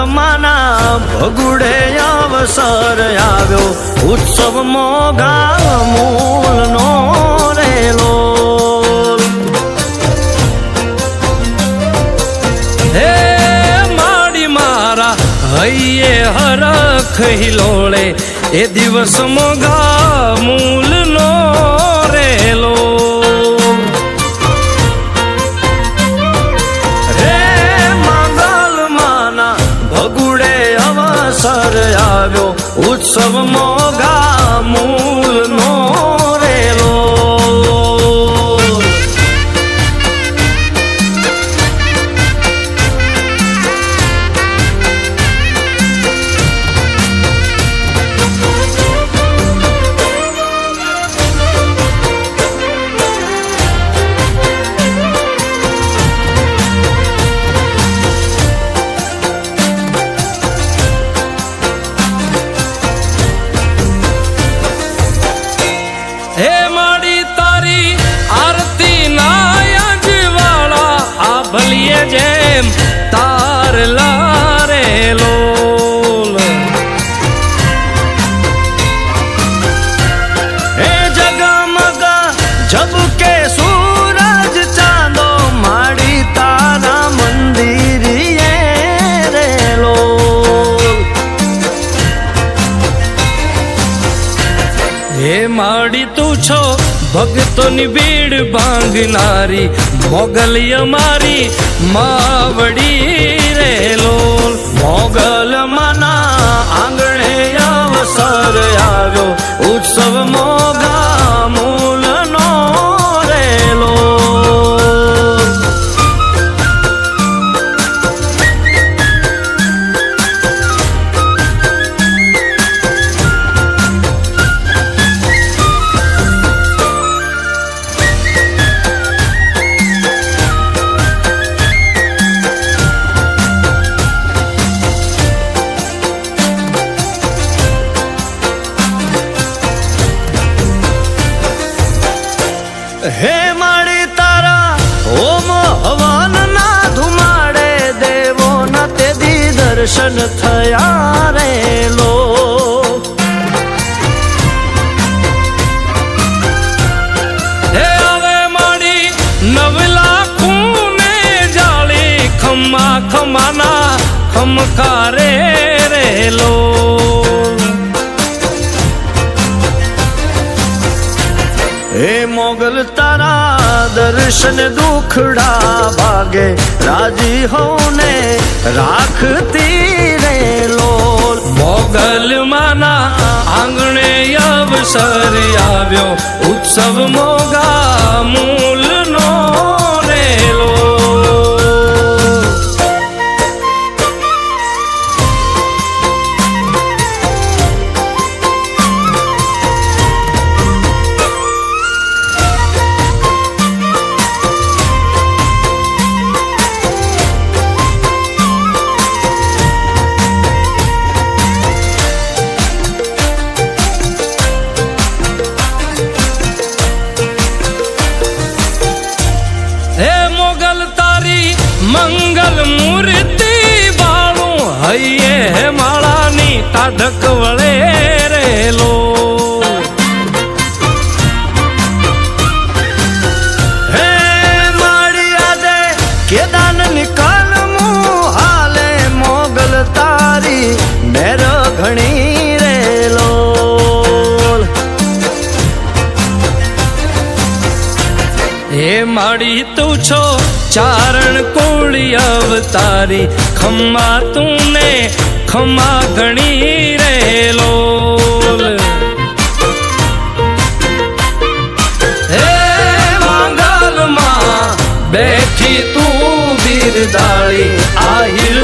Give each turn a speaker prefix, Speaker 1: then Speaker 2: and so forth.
Speaker 1: માના ભગુડે અવસર આવ્યો ઉત્સવ મોગા મૂલનો રેલો હે માડી મારા હૈયે હરખ હિલોળે એ દિવસ મોગા મૂલનો રેલો આવ્યો ઉત્સવ મોગા મૂલનો રેલો હે માડી તારી આરતી ના અજવાળા આ ભલીએ જેમ તાર લારેલો હે જગમગા ઝબકે સૂરજ ચાંદો માડી તારા મંદિરીએ રેલો હે માડી તું છો ભક્તોની ભીડ ભાંગનારી મોગલ અમારી માવડી રેલો મોગલ માના આંગણે અવસર આવ્યો ઉત્સવ મોગા મૂલનો રેલો હે માડી તારા ઓમ હવન ના ધુમાડે દેવો ના તેદી દર્શન થયા રેલો હે હવે માડી નવલા ખૂને જાળી ખમ્મા ખમાના ખમકારે રેલો હે મોગલ તારા દર્શન દુખડા ભાગે રાજી હોને રાખતી રેલો મોગલ માના આંગણે અવસર આવ્યો ઉત્સવ મોગા મૂલનો રેલો મંગલ મૂર્તિ બાળું હૈયે માળાની તાઢક વળે રેલો હે માડી આજે કેદાન નિકાલ મું હાલે મોગલ તારી મેર ઘણી રેલો હે માડી તું છો ચારણ કોળી અવતારી ખમ્મા તુને ખમ્મા ઘણી રેલો હે મંગલમાં બેઠી તું બિરદાળી આહિર